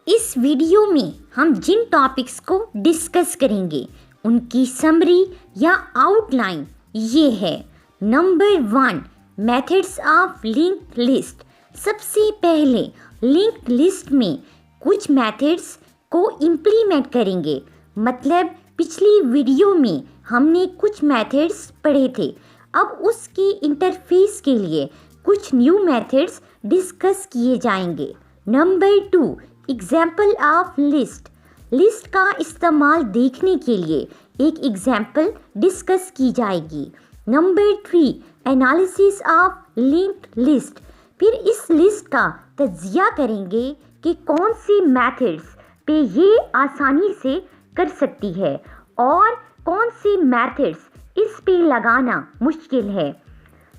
इस वीडियो में हम जिन टॉपिक्स को डिस्कस करेंगे उनकी समरी या आउटलाइन ये है। Number 1, methods of linked list. सबसे पहले लिंक्ड लिस्ट में कुछ मेथड्स को इम्प्लीमेंट करेंगे। मतलब पिछली वीडियो में हमने कुछ मेथड्स पढ़े थे, अब उसके इंटरफेस के लिए कुछ न्यू मेथड्स डिस्कस किए जाएंगे। Number 2, example of list. List का इस्तेमाल देखने के लिए एक एग्जाम्पल डिस्कस की जाएगी। Number 3, analysis of linked list. फिर इस लिस्ट का तज्जिया करेंगे कि कौन सी मेथड्स पे ये आसानी से कर सकती है और कौन सी मेथड्स इस पे लगाना मुश्किल है।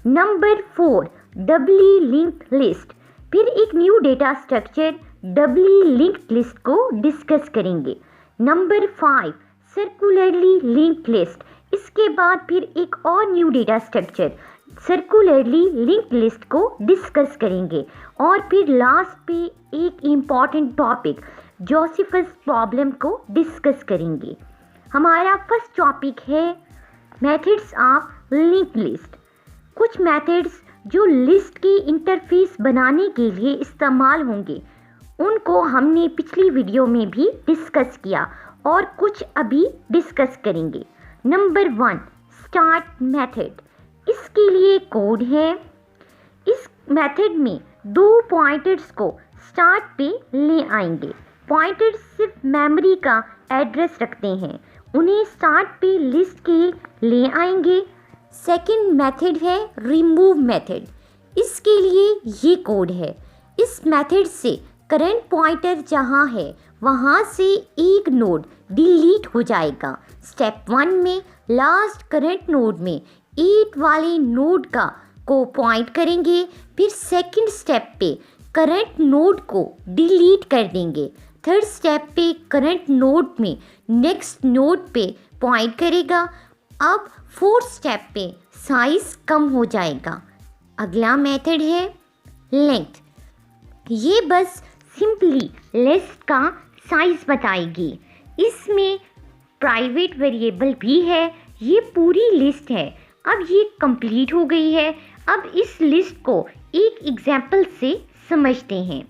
Number 4, doubly linked list. फिर एक new data structure doubly linked list को डिस्कस करेंगे। Number 5, circularly linked list. इसके बाद फिर एक और new data structure circularly linked list को डिस्कस करेंगे। और फिर लास्ट पे एक इम्पॉर्टेंट टॉपिक जोसेफस प्रॉब्लम को डिस्कस करेंगे। हमारा फर्स्ट टॉपिक है मेथड्स ऑफ लिंक्ड लिस्ट। कुछ मेथड्स जो लिस्ट की इंटरफेस बनाने के लिए इस्तेमाल होंगे उनको हमने पिछली वीडियो में भी डिस्कस किया और कुछ अभी डिस्कस करेंगे। Number 1, start method. इसके लिए कोड है। इस मेथड में 2 पॉइंटर्स को स्टार्ट पे ले आएंगे। पॉइंटर्स सिर्फ मेमोरी का एड्रेस रखते हैं, उन्हें स्टार्ट पे लिस्ट के ले आएंगे। सेकंड मेथड है रिमूव मेथड। इसके लिए ये कोड है। इस मेथड से करंट पॉइंटर जहाँ है वहाँ से एक नोड डिलीट हो जाएगा। स्टेप 1 में लास्ट करंट नोड में 8 वाले नोड को पॉइंट करेंगे। फिर सेकंड स्टेप पे करंट नोड को डिलीट कर देंगे। थर्ड स्टेप पे करंट नोड में नेक्स्ट नोड पे पॉइंट करेगा। अब फोर्थ स्टेप पे साइज कम हो जाएगा। अगला मेथड है लेंथ। ये बस सिंपली लिस्ट का साइज बताएगी। इसमें प्राइवेट वेरिएबल भी है। ये पूरी लिस्ट है। अब ये कंप्लीट हो गई है। अब इस लिस्ट को एक एग्जाम्पल से समझते हैं।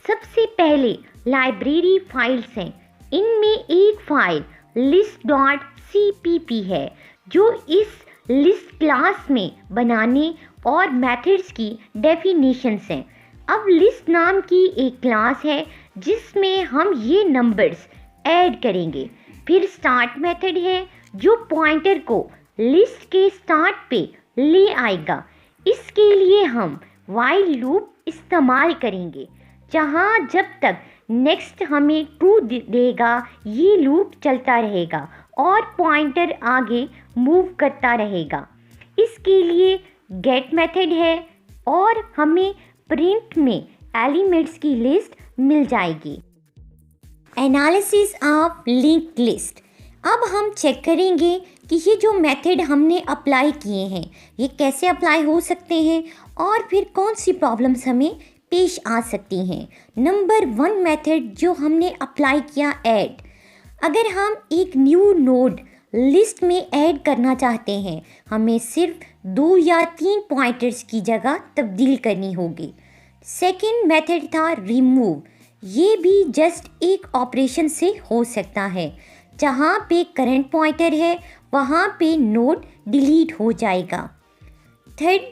सबसे पहले लाइब्रेरी फाइल्स हैं। इनमें एक फाइल list.cpp है जो इस लिस्ट क्लास में बनाने और मेथड्स की डेफिनेशंस हैं। अब लिस्ट नाम की एक क्लास है जिसमें हम ये नंबर्स ऐड करेंगे। फिर स्टार्ट मेथड है जो पॉइंटर को लिस्ट के स्टार्ट पे ले आएगा। इसके लिए हम व्हाइल लूप इस्तेमाल करेंगे जहाँ जब तक नेक्स्ट हमें ट्रू देगा ये लूप चलता रहेगा और पॉइंटर आगे मूव करता रहेगा। इसके लिए गेट मेथड है और हमें प्रिंट में एलिमेंट्स की लिस्ट मिल जाएगी। Analysis of linked list. अब हम चेक करेंगे कि ये जो मेथड हमने अप्लाई किए हैं ये कैसे अप्लाई हो सकते हैं और फिर कौन सी प्रॉब्लम्स हमें पेश आ सकती हैं। नंबर 1 मेथड जो हमने अप्लाई किया ऐड। अगर हम एक न्यू नोड लिस्ट में ऐड करना चाहते हैं हमें सिर्फ 2 या 3 पॉइंटर्स की जगह तब्दील करनी होगी। सेकंड मेथड था रिमूव। ये भी जस्ट एक ऑपरेशन से हो सकता है। जहाँ पे करंट पॉइंटर है वहाँ पे नोड डिलीट हो जाएगा। Third,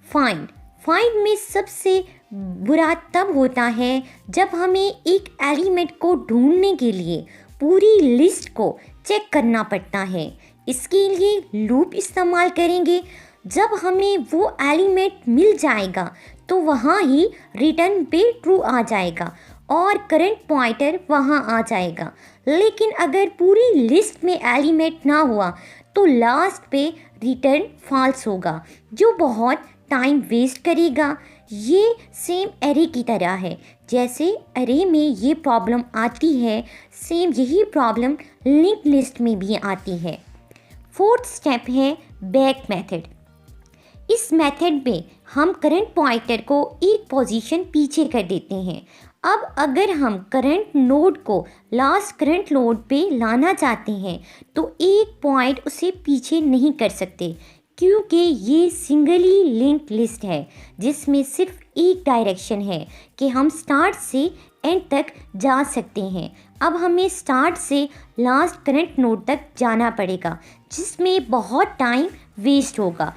find. फाइंड में सबसे बुरा तब होता है जब हमें एक एलिमेंट को ढूंढने के लिए पूरी लिस्ट को चेक करना पड़ता है। इसके लिए लूप इस्तेमाल करेंगे। जब हमें वो एलिमेंट मिल जाएगा तो वहाँ ही रिटर्न पे ट्रू आ जाएगा और करंट पॉइंटर वहाँ आ जाएगा। लेकिन अगर पूरी लिस्ट में एलिमेंट ना हुआ तो लास्ट पे रिटर्न फॉल्स होगा जो बहुत टाइम वेस्ट करेगा। ये सेम एरे की तरह है। जैसे एरे में ये प्रॉब्लम आती है सेम यही प्रॉब्लम लिंक्ड लिस्ट में भी आती है। फोर्थ स्टेप है बैक मेथड। इस मेथड में हम करंट पॉइंटर को एक पोजीशन पीछे कर देते हैं। अब अगर हम करंट नोड को लास्ट करंट नोड पे लाना चाहते हैं तो एक पॉइंट उसे पीछे नहीं कर सकते, क्योंकि ये सिंगली लिंक लिस्ट है जिसमें सिर्फ एक डायरेक्शन है कि हम स्टार्ट से एंड तक जा सकते हैं। अब हमें स्टार्ट से लास्ट करंट नोड तक जाना पड़ेगा, जिसमें बहुत टाइम वेस्ट होगा।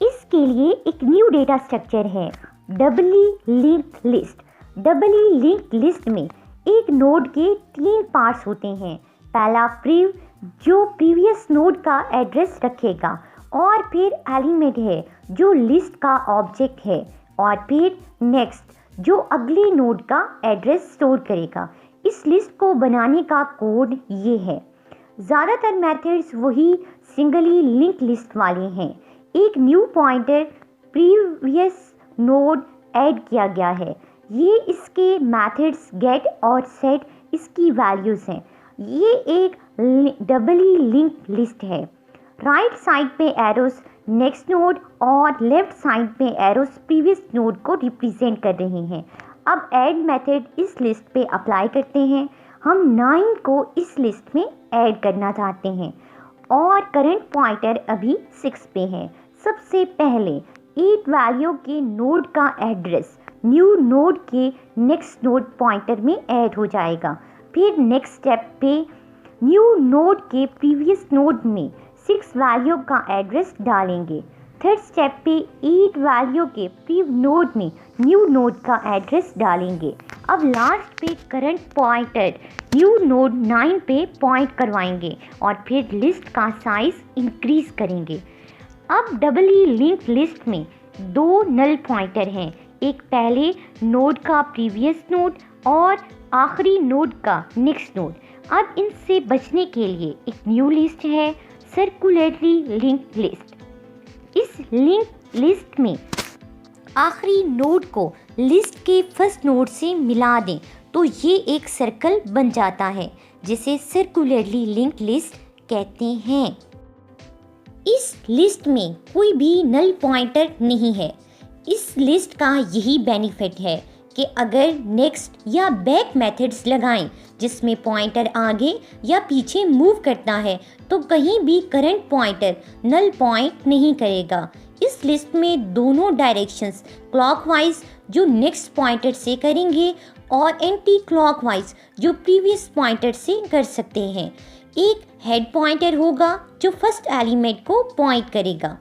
इसके लिए एक न्यू डेटा स्ट्रक्चर है, डबली लिंक लिस्ट। डबली लिंक लिस्ट में एक नोड के 3 पार्ट्स होते हैं। पहला प्रीव, जो प्रीवियस नोड का एड्रेस रखेगा, और फिर एलिमेंट है जो लिस्ट का ऑब्जेक्ट है, और फिर नेक्स्ट जो अगले नोड का एड्रेस स्टोर करेगा। इस लिस्ट को बनाने का कोड ये है। ज़्यादातर मेथड्स वही सिंगली लिंक लिस्ट वाले हैं। एक new pointer previous node add किया गया है। ये इसके मेथड्स गेट और सेट इसकी वैल्यूज़ हैं। ये एक डबली लिंक लिस्ट है। राइट साइड पे एरोस नेक्स्ट नोड और लेफ्ट साइड पे एरोस प्रीवियस नोड को रिप्रेजेंट कर रहे हैं। अब ऐड मेथड इस लिस्ट पे अप्लाई करते हैं। हम 9 को इस लिस्ट में ऐड करना चाहते हैं और करंट पॉइंटर अभी 6 पे है। सबसे पहले 8 वैल्यू के नोड का एड्रेस न्यू नोड के नेक्स्ट नोड पॉइंटर में ऐड हो जाएगा। फिर नेक्स्ट स्टेप पे न्यू नोड के प्रीवियस नोड में 6 वैल्यू का एड्रेस डालेंगे। थर्ड स्टेप पे 8 वैल्यू के प्रीवियस नोड में न्यू नोड का एड्रेस डालेंगे। अब लास्ट पे करंट पॉइंटर न्यू नोड 9 पे पॉइंट करवाएंगे और फिर लिस्ट का साइज इंक्रीज करेंगे। अब डबली लिंक लिस्ट में 2 नल पॉइंटर हैं, एक पहले नोड का प्रीवियस नोड और आखिरी नोड का नेक्स्ट नोड। अब इनसे बचने के लिए एक न्यू लिस्ट है, सर्कुलरली लिंक लिस्ट। इस लिंक लिस्ट में आखिरी नोड को लिस्ट के फर्स्ट नोड से मिला दें तो ये एक सर्कल बन जाता है, जिसे सर्कुलरली लिंक लिस्ट कहते हैं। इस लिस्ट में कोई भी नल पॉइंटर नहीं है। इस लिस्ट का यही बेनिफिट है कि अगर नेक्स्ट या बैक मेथड्स लगाएं जिसमें पॉइंटर आगे या पीछे मूव करता है तो कहीं भी करंट पॉइंटर नल पॉइंट नहीं करेगा। इस लिस्ट में दोनों डायरेक्शंस क्लॉकवाइज जो नेक्स्ट पॉइंटर से करेंगे और एंटी क्लॉकवाइज जो प्रीवियस पॉइंटर से कर सकते हैं। एक हेड पॉइंटर होगा जो फर्स्ट एलिमेंट को पॉइंट करेगा।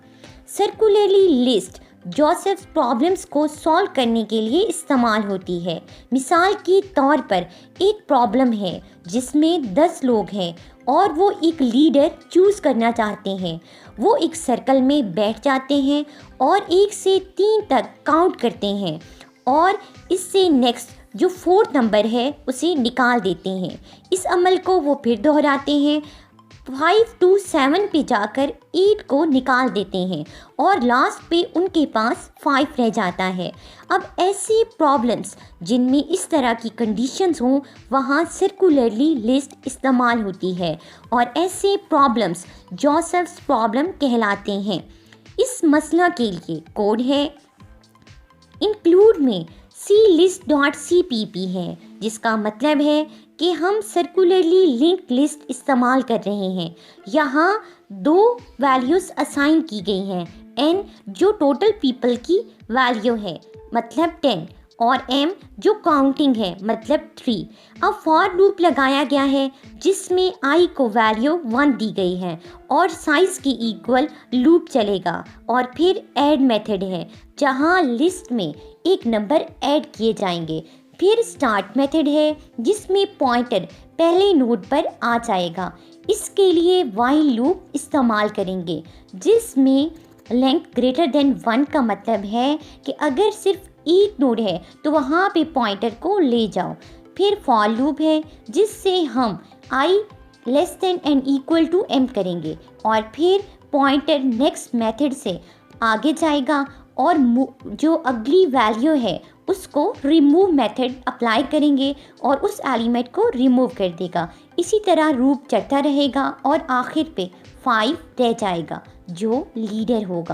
सर्कुलरली लिस्ट जोसेफ प्रॉब्लम्स को सॉल्व करने के लिए इस्तेमाल होती है। मिसाल के तौर पर एक प्रॉब्लम है जिसमें 10 लोग हैं और वो एक लीडर चूज़ करना चाहते हैं। वो एक सर्कल में बैठ जाते हैं और 1 से 3 तक काउंट करते हैं और इससे नेक्स्ट जो 4th नंबर है उसे निकाल देते हैं। इस अमल को वो फिर दोहराते हैं। 5 to 7 पे जाकर 8 को निकाल देते हैं और लास्ट पे उनके पास 5 रह जाता है। अब ऐसी प्रॉब्लम्स जिनमें इस तरह की कंडीशंस हों वहाँ सर्कुलरली लिस्ट इस्तेमाल होती है और ऐसे प्रॉब्लम्स जोसेफ्स प्रॉब्लम कहलाते हैं। इस मसला के लिए कोड है इंक्लूड में clist.cpp है, जिसका मतलब है कि हम सर्कुलरली लिंक लिस्ट इस्तेमाल कर रहे हैं। यहाँ 2 वैल्यूज़ असाइन की गई हैं, n जो टोटल पीपल की वैल्यू है मतलब 10 और m जो काउंटिंग है मतलब 3। अब फॉर लूप लगाया गया है जिसमें i को वैल्यू 1 दी गई है और साइज़ के इक्वल लूप चलेगा। और फिर ऐड मेथड है जहाँ लिस्ट में एक नंबर ऐड किए जाएंगे। फिर स्टार्ट मेथड है जिसमें पॉइंटर पहले नोड पर आ जाएगा। इसके लिए व्हाइल लूप इस्तेमाल करेंगे जिसमें लेंथ ग्रेटर देन 1 का मतलब है कि अगर सिर्फ एक नोड है तो वहाँ पे पॉइंटर को ले जाओ। फिर फॉर लूप है जिससे हम i less than and equal to m करेंगे और फिर पॉइंटर नेक्स्ट मेथड से आगे जाएगा और जो अगली वैल्यू है उसको रिमूव मेथड अप्लाई करेंगे और उस एलिमेंट को रिमूव कर देगा। इसी तरह लूप चलता रहेगा और आखिर पे 5 रह जाएगा जो लीडर होगा।